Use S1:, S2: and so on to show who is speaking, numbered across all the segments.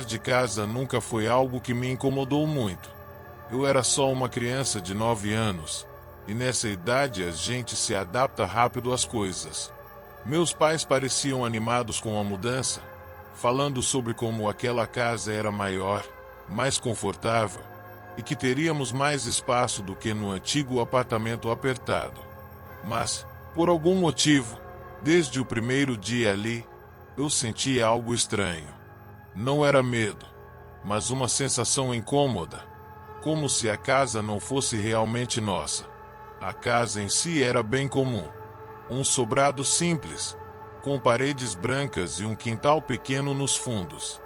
S1: mudar de casa nunca foi algo que me incomodou muito. Eu era só uma criança de 9 anos, e nessa idade a gente se adapta rápido às coisas. Meus pais pareciam animados com a mudança, falando sobre como aquela casa era maior, mais confortável, e que teríamos mais espaço do que no antigo apartamento apertado. Mas, por algum motivo, desde o primeiro dia ali, eu sentia algo estranho. Não era medo, mas uma sensação incômoda, como se a casa não fosse realmente nossa. A casa em si era bem comum. Um sobrado simples, com paredes brancas e um quintal pequeno nos fundos.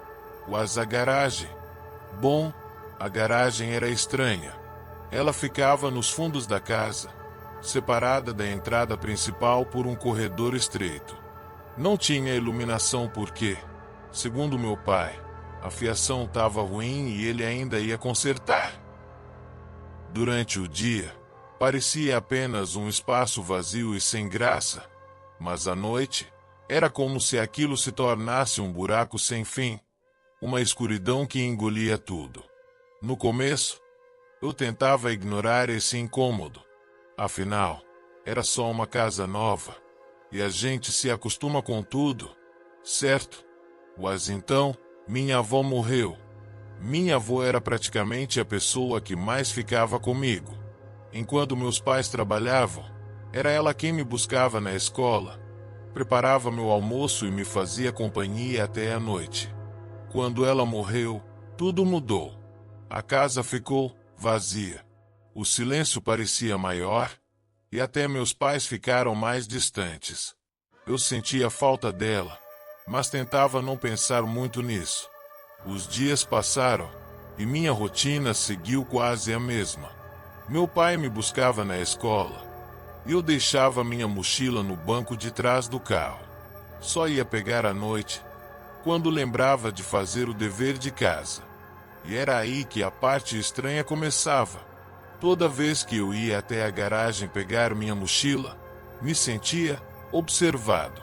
S1: Mas a garagem? Bom, a garagem era estranha. Ela ficava nos fundos da casa, separada da entrada principal por um corredor estreito. Não tinha iluminação porque, segundo meu pai, a fiação estava ruim e ele ainda ia consertar. Durante o dia, parecia apenas um espaço vazio e sem graça, mas à noite, era como se aquilo se tornasse um buraco sem fim, uma escuridão que engolia tudo. No começo, eu tentava ignorar esse incômodo. Afinal, era só uma casa nova, e a gente se acostuma com tudo, certo? Mas então, minha avó morreu. Minha avó era praticamente a pessoa que mais ficava comigo. Enquanto meus pais trabalhavam, era ela quem me buscava na escola, preparava meu almoço e me fazia companhia até a noite. Quando ela morreu, tudo mudou. A casa ficou vazia. O silêncio parecia maior, e até meus pais ficaram mais distantes. Eu sentia falta dela, mas tentava não pensar muito nisso. Os dias passaram, e minha rotina seguiu quase a mesma. Meu pai me buscava na escola, e eu deixava minha mochila no banco de trás do carro. Só ia pegar à noite, quando lembrava de fazer o dever de casa. E era aí que a parte estranha começava. Toda vez que eu ia até a garagem pegar minha mochila, me sentia observado.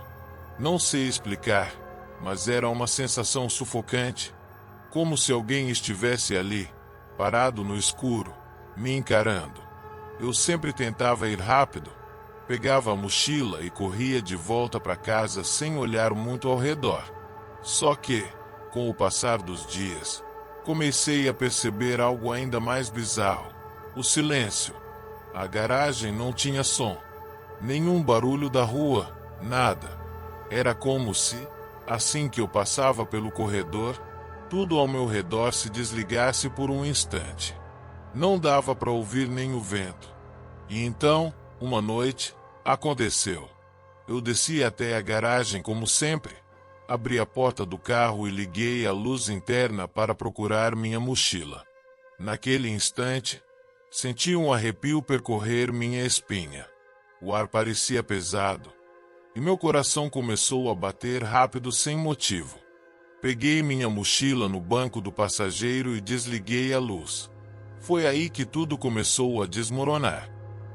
S1: Não sei explicar, mas era uma sensação sufocante, como se alguém estivesse ali, parado no escuro, me encarando. Eu sempre tentava ir rápido, pegava a mochila e corria de volta para casa sem olhar muito ao redor. Só que, com o passar dos dias, comecei a perceber algo ainda mais bizarro. O silêncio. A garagem não tinha som. Nenhum barulho da rua, nada. Era como se, assim que eu passava pelo corredor, tudo ao meu redor se desligasse por um instante. Não dava para ouvir nem o vento. E então, uma noite, aconteceu. Eu desci até a garagem como sempre, abri a porta do carro e liguei a luz interna para procurar minha mochila. Naquele instante, senti um arrepio percorrer minha espinha. O ar parecia pesado, e meu coração começou a bater rápido sem motivo. Peguei minha mochila no banco do passageiro e desliguei a luz. Foi aí que tudo começou a desmoronar.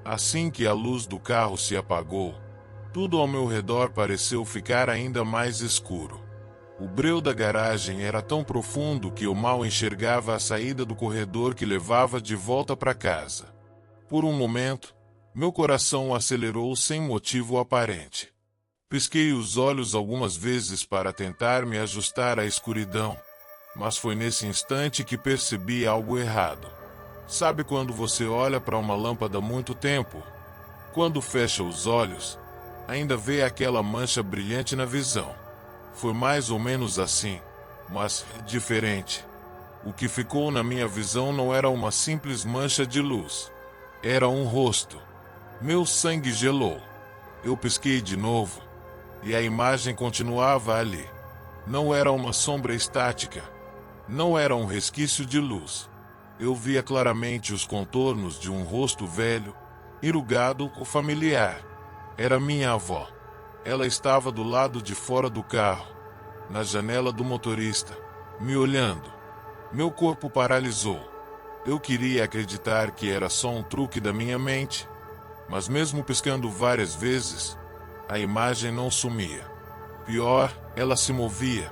S1: Assim que a luz do carro se apagou, tudo ao meu redor pareceu ficar ainda mais escuro. O breu da garagem era tão profundo que eu mal enxergava a saída do corredor que levava de volta para casa. Por um momento, meu coração acelerou sem motivo aparente. Pisquei os olhos algumas vezes para tentar me ajustar à escuridão, mas foi nesse instante que percebi algo errado. Sabe quando você olha para uma lâmpada há muito tempo? Quando fecha os olhos, ainda vê aquela mancha brilhante na visão. Foi mais ou menos assim, mas diferente. O que ficou na minha visão não era uma simples mancha de luz. Era um rosto. Meu sangue gelou. Eu pisquei de novo, e a imagem continuava ali. Não era uma sombra estática. Não era um resquício de luz. Eu via claramente os contornos de um rosto velho, enrugado ou familiar. Era minha avó. Ela estava do lado de fora do carro, na janela do motorista, me olhando. Meu corpo paralisou. Eu queria acreditar que era só um truque da minha mente, mas mesmo piscando várias vezes, a imagem não sumia. Pior, ela se movia.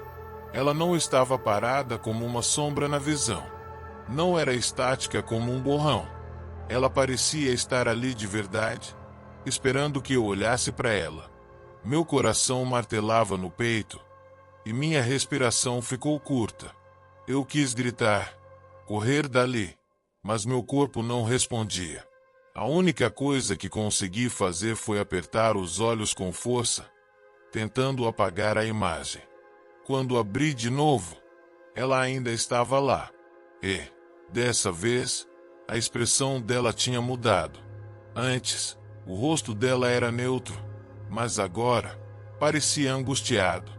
S1: Ela não estava parada como uma sombra na visão. Não era estática como um borrão. Ela parecia estar ali de verdade, esperando que eu olhasse para ela. Meu coração martelava no peito e minha respiração ficou curta. Eu quis gritar, correr dali, mas meu corpo não respondia. A única coisa que consegui fazer foi apertar os olhos com força, tentando apagar a imagem. Quando abri de novo, ela ainda estava lá. E, dessa vez, a expressão dela tinha mudado. Antes, o rosto dela era neutro, mas agora, parecia angustiado.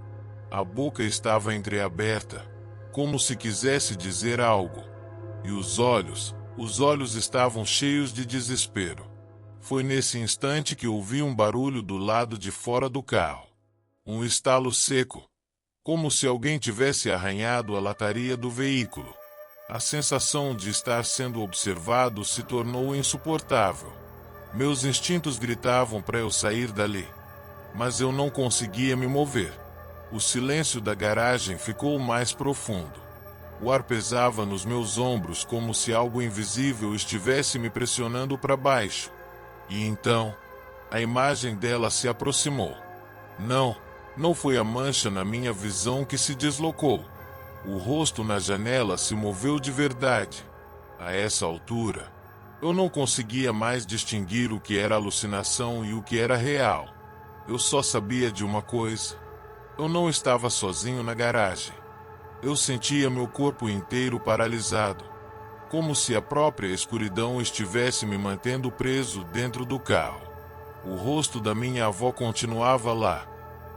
S1: A boca estava entreaberta, como se quisesse dizer algo. E os olhos estavam cheios de desespero. Foi nesse instante que ouvi um barulho do lado de fora do carro. Um estalo seco, como se alguém tivesse arranhado a lataria do veículo. A sensação de estar sendo observado se tornou insuportável. Meus instintos gritavam para eu sair dali, mas eu não conseguia me mover. O silêncio da garagem ficou mais profundo. O ar pesava nos meus ombros como se algo invisível estivesse me pressionando para baixo. E então, a imagem dela se aproximou. Não foi a mancha na minha visão que se deslocou. O rosto na janela se moveu de verdade. A essa altura, eu não conseguia mais distinguir o que era alucinação e o que era real. Eu só sabia de uma coisa. Eu não estava sozinho na garagem. Eu sentia meu corpo inteiro paralisado, como se a própria escuridão estivesse me mantendo preso dentro do carro. O rosto da minha avó continuava lá,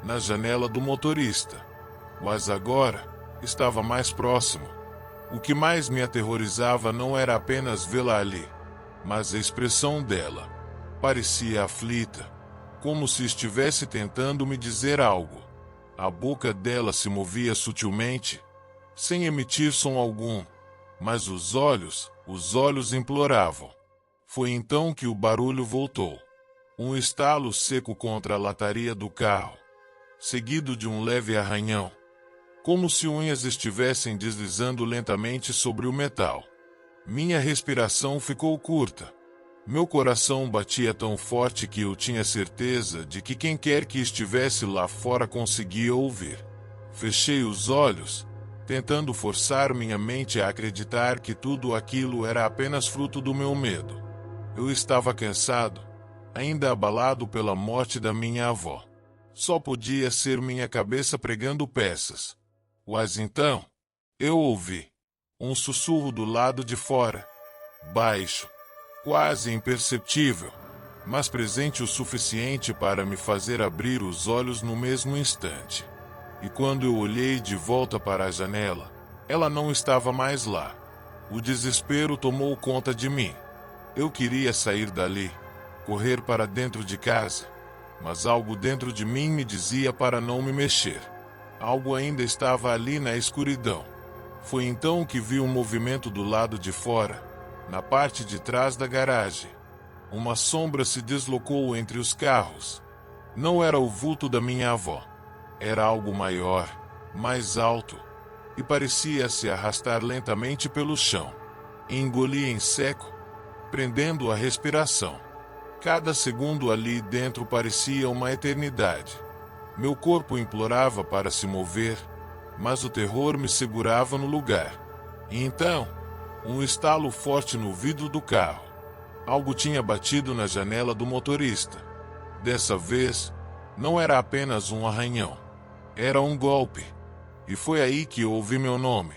S1: na janela do motorista, mas agora estava mais próximo. O que mais me aterrorizava não era apenas vê-la ali, mas a expressão dela. Parecia aflita, como se estivesse tentando me dizer algo. A boca dela se movia sutilmente, sem emitir som algum, mas os olhos imploravam. Foi então que o barulho voltou. Um estalo seco contra a lataria do carro, seguido de um leve arranhão, como se unhas estivessem deslizando lentamente sobre o metal. Minha respiração ficou curta. Meu coração batia tão forte que eu tinha certeza de que quem quer que estivesse lá fora conseguia ouvir. Fechei os olhos, tentando forçar minha mente a acreditar que tudo aquilo era apenas fruto do meu medo. Eu estava cansado, ainda abalado pela morte da minha avó. Só podia ser minha cabeça pregando peças. Mas então, eu ouvi um sussurro do lado de fora, baixo, quase imperceptível, mas presente o suficiente para me fazer abrir os olhos no mesmo instante. E quando eu olhei de volta para a janela, ela não estava mais lá. O desespero tomou conta de mim. Eu queria sair dali, correr para dentro de casa, mas algo dentro de mim me dizia para não me mexer. Algo ainda estava ali na escuridão. Foi então que vi um movimento do lado de fora, na parte de trás da garagem. Uma sombra se deslocou entre os carros. Não era o vulto da minha avó. Era algo maior, mais alto, e parecia se arrastar lentamente pelo chão. Engoli em seco, prendendo a respiração. Cada segundo ali dentro parecia uma eternidade. Meu corpo implorava para se mover, mas o terror me segurava no lugar. E então, um estalo forte no vidro do carro. Algo tinha batido na janela do motorista. Dessa vez, não era apenas um arranhão. Era um golpe. E foi aí que ouvi meu nome.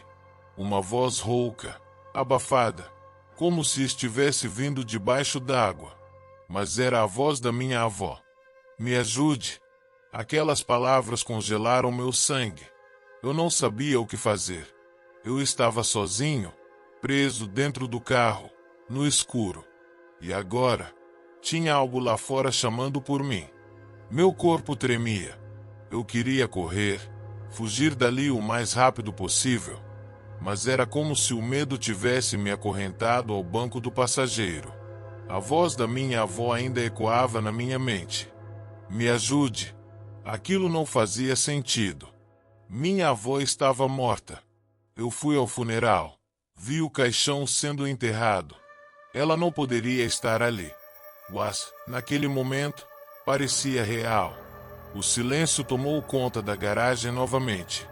S1: Uma voz rouca, abafada, como se estivesse vindo debaixo d'água. Mas era a voz da minha avó. Me ajude. Aquelas palavras congelaram meu sangue. Eu não sabia o que fazer. Eu estava sozinho, preso dentro do carro, no escuro. E agora, tinha algo lá fora chamando por mim. Meu corpo tremia. Eu queria correr, fugir dali o mais rápido possível. Mas era como se o medo tivesse me acorrentado ao banco do passageiro. A voz da minha avó ainda ecoava na minha mente. Me ajude. Aquilo não fazia sentido. Minha avó estava morta. Eu fui ao funeral. Vi o caixão sendo enterrado. Ela não poderia estar ali. Mas, naquele momento, parecia real. O silêncio tomou conta da garagem novamente.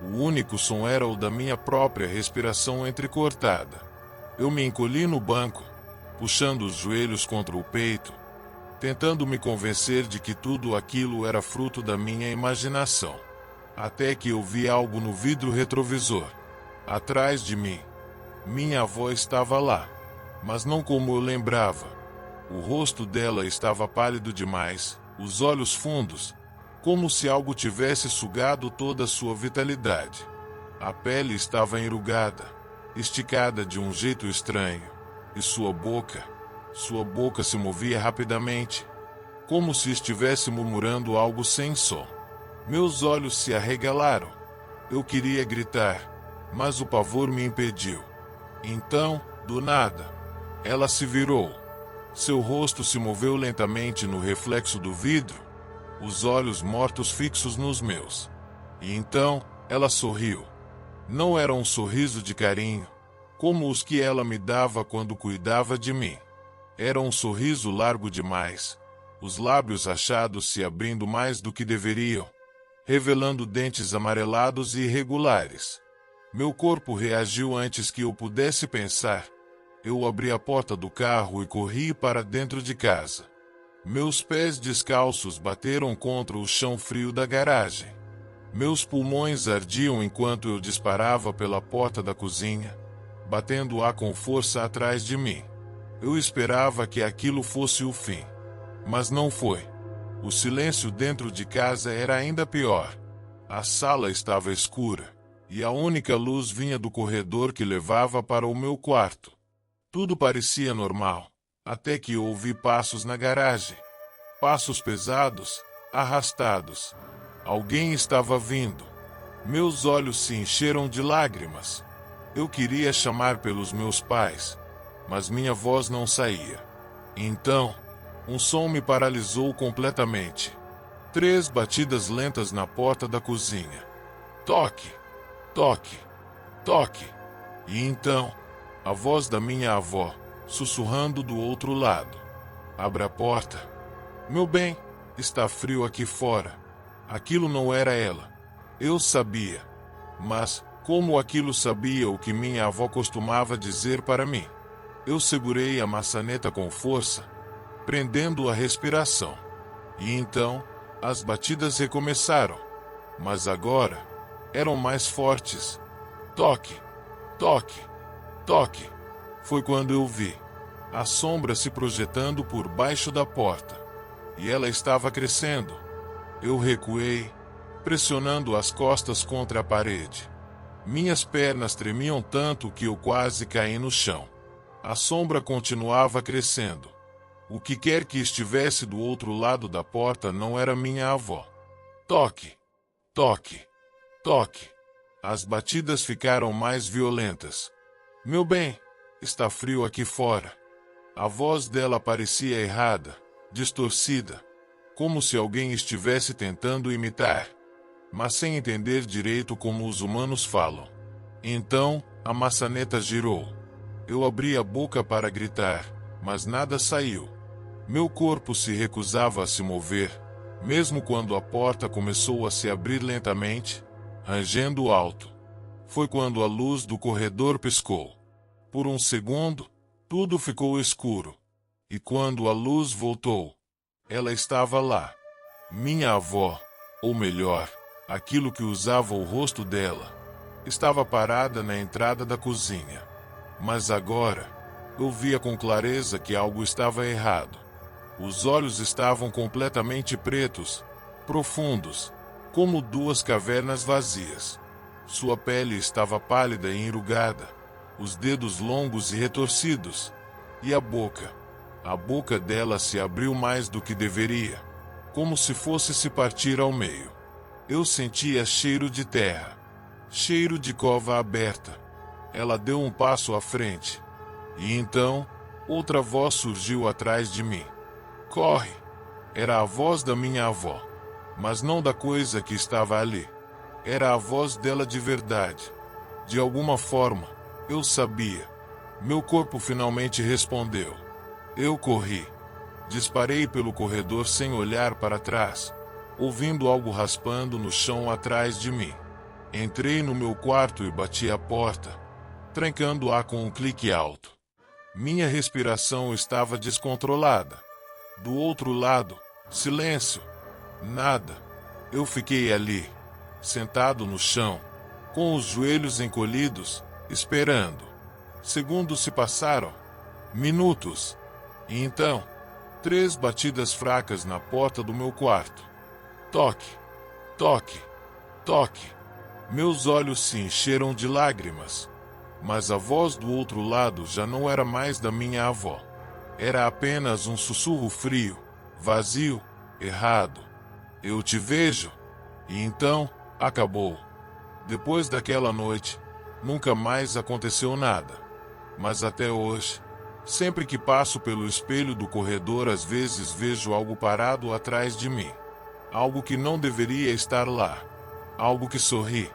S1: O único som era o da minha própria respiração entrecortada. Eu me encolhi no banco, puxando os joelhos contra o peito, tentando me convencer de que tudo aquilo era fruto da minha imaginação. Até que eu vi algo no vidro retrovisor. Atrás de mim. Minha avó estava lá, mas não como eu lembrava. O rosto dela estava pálido demais, os olhos fundos, como se algo tivesse sugado toda a sua vitalidade. A pele estava enrugada, esticada de um jeito estranho, e sua boca se movia rapidamente, como se estivesse murmurando algo sem som. Meus olhos se arregalaram. Eu queria gritar, mas o pavor me impediu. Então, do nada, ela se virou. Seu rosto se moveu lentamente no reflexo do vidro, os olhos mortos fixos nos meus. E então, ela sorriu. Não era um sorriso de carinho, como os que ela me dava quando cuidava de mim. Era um sorriso largo demais, os lábios rachados se abrindo mais do que deveriam, revelando dentes amarelados e irregulares. Meu corpo reagiu antes que eu pudesse pensar. Eu abri a porta do carro e corri para dentro de casa. Meus pés descalços bateram contra o chão frio da garagem. Meus pulmões ardiam enquanto eu disparava pela porta da cozinha, batendo-a com força atrás de mim. Eu esperava que aquilo fosse o fim. Mas não foi. O silêncio dentro de casa era ainda pior. A sala estava escura, e a única luz vinha do corredor que levava para o meu quarto. Tudo parecia normal, até que ouvi passos na garagem. Passos pesados, arrastados. Alguém estava vindo. Meus olhos se encheram de lágrimas. Eu queria chamar pelos meus pais, mas minha voz não saía. Então, um som me paralisou completamente. 3 batidas lentas na porta da cozinha. Toque, toque, toque. E então, a voz da minha avó, sussurrando do outro lado. Abra a porta. Meu bem, está frio aqui fora. Aquilo não era ela. Eu sabia. Mas, como aquilo sabia o que minha avó costumava dizer para mim? Eu segurei a maçaneta com força, prendendo a respiração. E então, as batidas recomeçaram. Mas agora, eram mais fortes. Toque, toque, toque. Foi quando eu vi a sombra se projetando por baixo da porta. E ela estava crescendo. Eu recuei, pressionando as costas contra a parede. Minhas pernas tremiam tanto que eu quase caí no chão. A sombra continuava crescendo. O que quer que estivesse do outro lado da porta não era minha avó. Toque, toque, toque. As batidas ficaram mais violentas. Meu bem, está frio aqui fora. A voz dela parecia errada, distorcida, como se alguém estivesse tentando imitar, mas sem entender direito como os humanos falam. Então, a maçaneta girou. Eu abri a boca para gritar, mas nada saiu. Meu corpo se recusava a se mover, mesmo quando a porta começou a se abrir lentamente, rangendo alto. Foi quando a luz do corredor piscou. Por um segundo, tudo ficou escuro. E quando a luz voltou, ela estava lá. Minha avó, ou melhor, aquilo que usava o rosto dela, estava parada na entrada da cozinha. Mas agora, eu via com clareza que algo estava errado. Os olhos estavam completamente pretos, profundos, como 2 cavernas vazias. Sua pele estava pálida e enrugada, os dedos longos e retorcidos, e a boca dela se abriu mais do que deveria, como se fosse se partir ao meio. Eu sentia cheiro de terra, cheiro de cova aberta. Ela deu um passo à frente, e então, outra voz surgiu atrás de mim. Corre! Era a voz da minha avó, mas não da coisa que estava ali. Era a voz dela de verdade. De alguma forma, eu sabia. Meu corpo finalmente respondeu. Eu corri. Disparei pelo corredor sem olhar para trás, ouvindo algo raspando no chão atrás de mim. Entrei no meu quarto e bati a porta, trancando-a com um clique alto. Minha respiração estava descontrolada. Do outro lado, silêncio. Nada. Eu fiquei ali, sentado no chão, com os joelhos encolhidos, esperando. Segundos se passaram. Minutos. E então, 3 batidas fracas na porta do meu quarto. Toque, toque, toque. Meus olhos se encheram de lágrimas. Mas a voz do outro lado já não era mais da minha avó. Era apenas um sussurro frio, vazio, errado. Eu te vejo. E então, acabou. Depois daquela noite, nunca mais aconteceu nada. Mas até hoje, sempre que passo pelo espelho do corredor, às vezes vejo algo parado atrás de mim. Algo que não deveria estar lá. Algo que sorri.